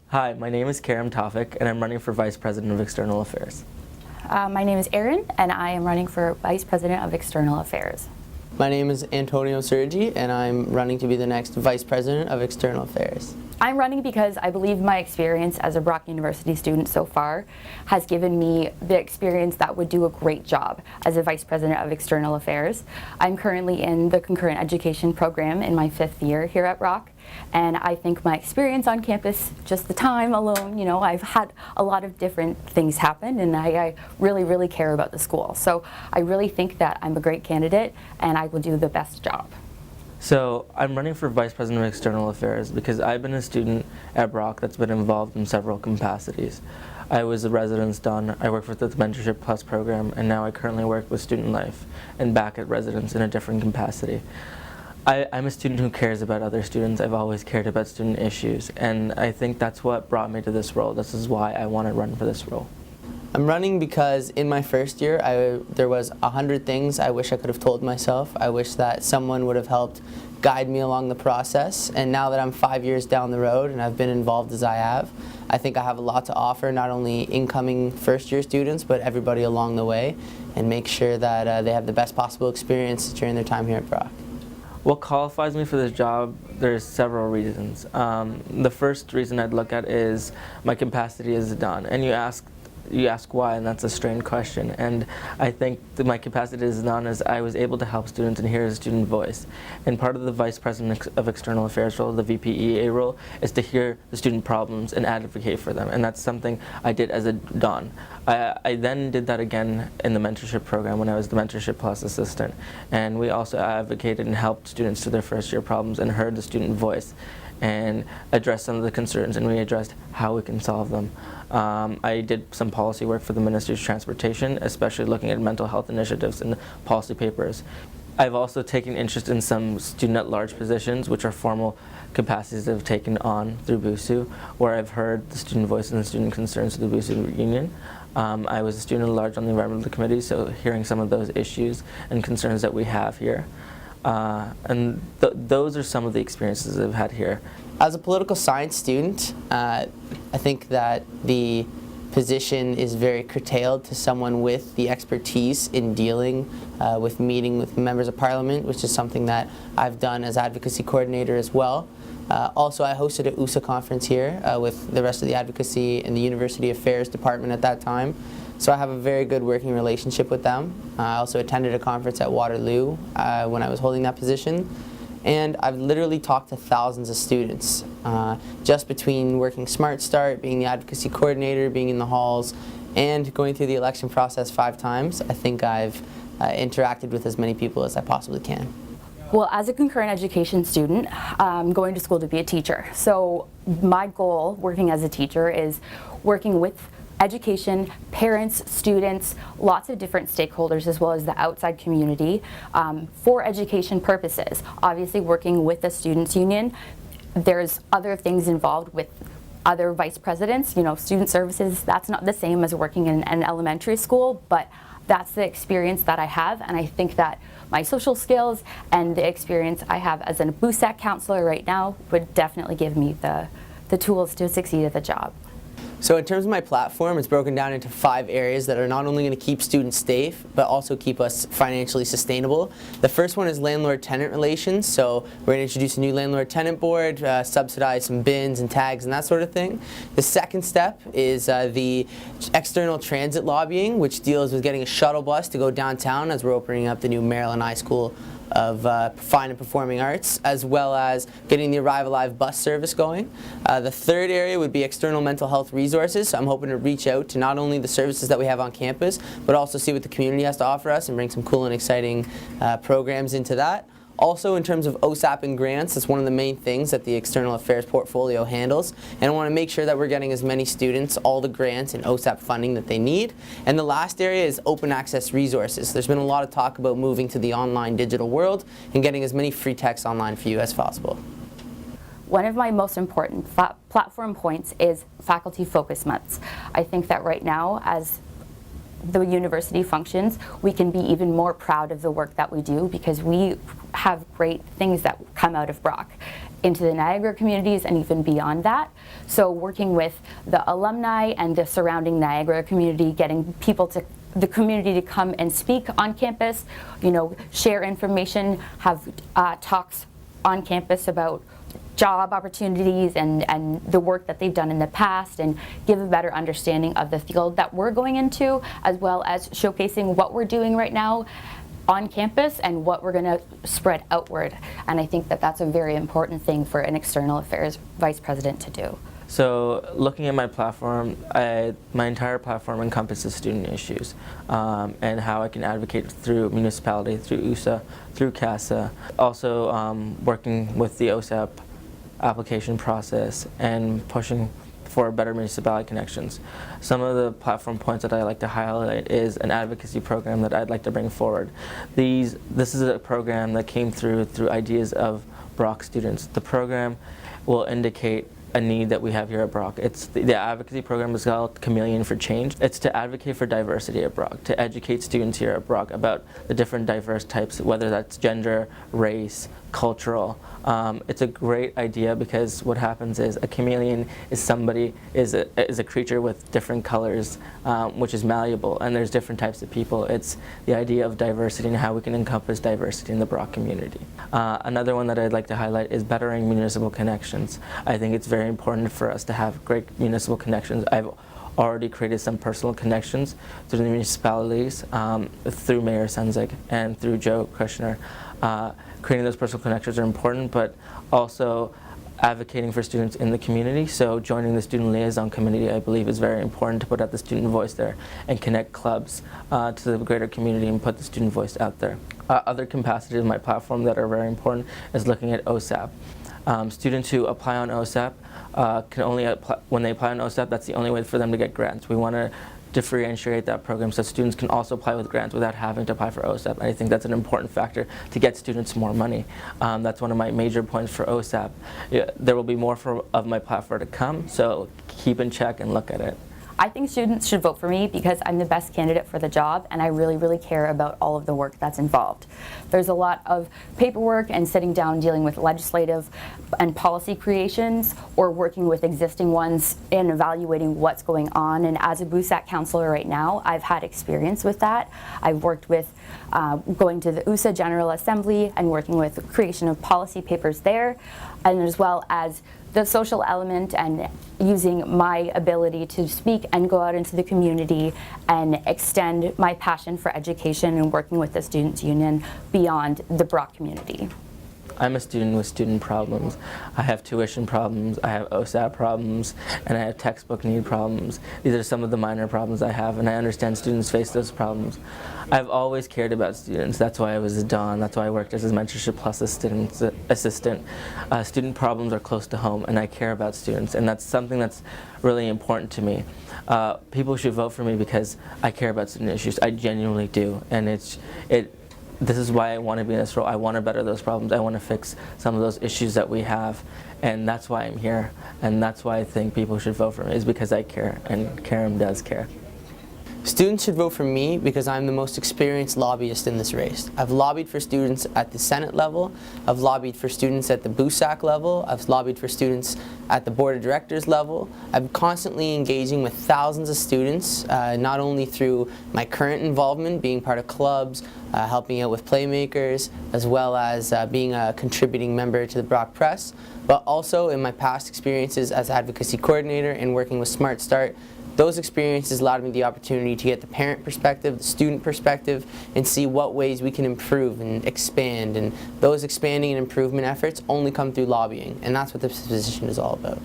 Hi, my name is Karam Tawfik, and I'm running for Vice President of External Affairs. My name is Erin, and I am running for Vice President of External Affairs. My name is Antonio Sergi, and I'm running to be the next Vice President of External Affairs. I'm running because I believe my experience as a Brock University student so far has given me the experience that would do a great job as a Vice President of External Affairs. I'm currently in the concurrent education program in my 5th year here at Brock, and I think my experience on campus, just the time alone, I've had a lot of different things happen, and I really care about the school. So I really think that I'm a great candidate and I will do the best job. So I'm running for Vice President of External Affairs because I've been a student at Brock that's been involved in several capacities. I was a residence don, I worked with the Mentorship Plus program, and now I currently work with Student Life and back at residence in a different capacity. I'm a student who cares about other students. I've always cared about student issues, and I think that's what brought me to this role. This is why I want to run for this role. I'm running because in my first year, there was 100 things I wish I could have told myself. I wish that someone would have helped guide me along the process. And now that I'm 5 years down the road and I've been involved as I have, I think I have a lot to offer, not only incoming first-year students, but everybody along the way, and make sure that they have the best possible experience during their time here at Brock. What qualifies me for this job, there's several reasons. The first reason I'd look at is my capacity as a don. And you ask why, and that's a strange question. And I think that my capacity as a don is I was able to help students and hear a student voice. And part of the Vice President of External Affairs role, the VPEA role, is to hear the student problems and advocate for them. And that's something I did as a don. I then did that again in the mentorship program when I was the Mentorship Plus assistant. And we also advocated and helped students through their first year problems and heard the student voice and addressed some of the concerns, and we addressed how we can solve them. I did some policy work for the Ministry of Transportation, especially looking at mental health initiatives and policy papers. I've also taken interest in some student-at-large positions, which are formal capacities that I've taken on through BUSU, where I've heard the student voice and the student concerns of the BUSU Union. I was a student-at-large on the environmental committee, so hearing some of those issues and concerns that we have here. Those are some of the experiences I've had here. As a political science student, I think that the position is very curtailed to someone with the expertise in dealing with meeting with members of parliament, which is something that I've done as advocacy coordinator as well. Also, I hosted a USA conference here with the rest of the advocacy and the University Affairs department at that time. So I have a very good working relationship with them. I also attended a conference at Waterloo when I was holding that position. And I've literally talked to thousands of students. Just between working Smart Start, being the advocacy coordinator, being in the halls, and going through the election process 5 times, I think I've interacted with as many people as I possibly can. Well, as a concurrent education student, I'm going to school to be a teacher. So my goal working as a teacher is working with education, parents, students, lots of different stakeholders, as well as the outside community for education purposes. Obviously, working with the students' union, there's other things involved with other vice presidents. Student services, that's not the same as working in an elementary school, but that's the experience that I have, and I think that my social skills and the experience I have as a BUSAC counselor right now would definitely give me the tools to succeed at the job. So in terms of my platform, it's broken down into 5 areas that are not only going to keep students safe, but also keep us financially sustainable. The first one is landlord-tenant relations. So we're going to introduce a new landlord-tenant board, subsidize some bins and tags and that sort of thing. The second step is the external transit lobbying, which deals with getting a shuttle bus to go downtown as we're opening up the new Maryland High School of Fine and Performing Arts, as well as getting the Arrive Alive bus service going. The third area would be external mental health resources. So I'm hoping to reach out to not only the services that we have on campus, but also see what the community has to offer us and bring some cool and exciting programs into that. Also, in terms of OSAP and grants, that's one of the main things that the External Affairs portfolio handles. And I want to make sure that we're getting as many students all the grants and OSAP funding that they need. And the last area is open access resources. There's been a lot of talk about moving to the online digital world and getting as many free texts online for you as possible. One of my most important platform points is faculty focus months. I think that right now, as the university functions, we can be even more proud of the work that we do because we have great things that come out of Brock. into the Niagara communities and even beyond that. So working with the alumni and the surrounding Niagara community, getting people to the community to come and speak on campus, share information, have talks on campus about job opportunities and the work that they've done in the past, and give a better understanding of the field that we're going into, as well as showcasing what we're doing right now on campus and what we're going to spread outward. And I think that that's a very important thing for an external affairs vice president to do. So looking at my platform, my entire platform encompasses student issues and how I can advocate through municipality, through USA, through CASA. Also working with the OSAP application process and pushing for better municipality connections. Some of the platform points that I like to highlight is an advocacy program that I'd like to bring forward. This is a program that came through ideas of Brock students. The program will indicate a need that we have here at Brock. The advocacy program is called Chameleon for Change. It's to advocate for diversity at Brock, to educate students here at Brock about the different diverse types, whether that's gender, race, cultural. It's a great idea because what happens is a chameleon is a creature with different colors, which is malleable, and there's different types of people. It's the idea of diversity and how we can encompass diversity in the Brock community. Another one that I'd like to highlight is bettering municipal connections. I think it's very important for us to have great municipal connections. I've already created some personal connections through the municipalities, through Mayor Senzig and through Joe Kushner. Creating those personal connections are important, but also advocating for students in the community. So joining the student liaison committee, I believe, is very important to put out the student voice there and connect clubs to the greater community and put the student voice out there. Other capacities of my platform that are very important is looking at OSAP. Students who apply on OSAP can only apply, when they apply on OSAP, that's the only way for them to get grants. We want to differentiate that program so students can also apply with grants without having to apply for OSAP. And I think that's an important factor to get students more money. That's one of my major points for OSAP. There will be more of my platform to come, so keep in check and look at it. I think students should vote for me because I'm the best candidate for the job, and I really, really care about all of the work that's involved. There's a lot of paperwork and sitting down dealing with legislative and policy creations, or working with existing ones and evaluating what's going on. And as a BUSAC counselor right now, I've had experience with that. I've worked with going to the USA General Assembly and working with the creation of policy papers there, and as well as the social element and using my ability to speak and go out into the community and extend my passion for education and working with the Students' Union beyond the Brock community. I'm a student with student problems. I have tuition problems, I have OSAP problems, and I have textbook need problems. These are some of the minor problems I have, and I understand students face those problems. I've always cared about students. That's why I was a Don. That's why I worked as a Mentorship Plus assistant. Student problems are close to home, and I care about students, and that's something that's really important to me. People should vote for me because I care about student issues. I genuinely do, and this is why I want to be in this role. I want to better those problems. I want to fix some of those issues that we have, and that's why I'm here, and that's why I think people should vote for me, is because I care, and Karam does care. Students should vote for me because I'm the most experienced lobbyist in this race. I've lobbied for students at the Senate level, I've lobbied for students at the BUSAC level, I've lobbied for students at the Board of Directors level. I'm constantly engaging with thousands of students, not only through my current involvement, being part of clubs, helping out with playmakers, as well as being a contributing member to the Brock Press, but also in my past experiences as advocacy coordinator and working with Smart Start. Those experiences allowed me the opportunity to get the parent perspective, the student perspective, and see what ways we can improve and expand. And those expanding and improvement efforts only come through lobbying, and that's what this position is all about.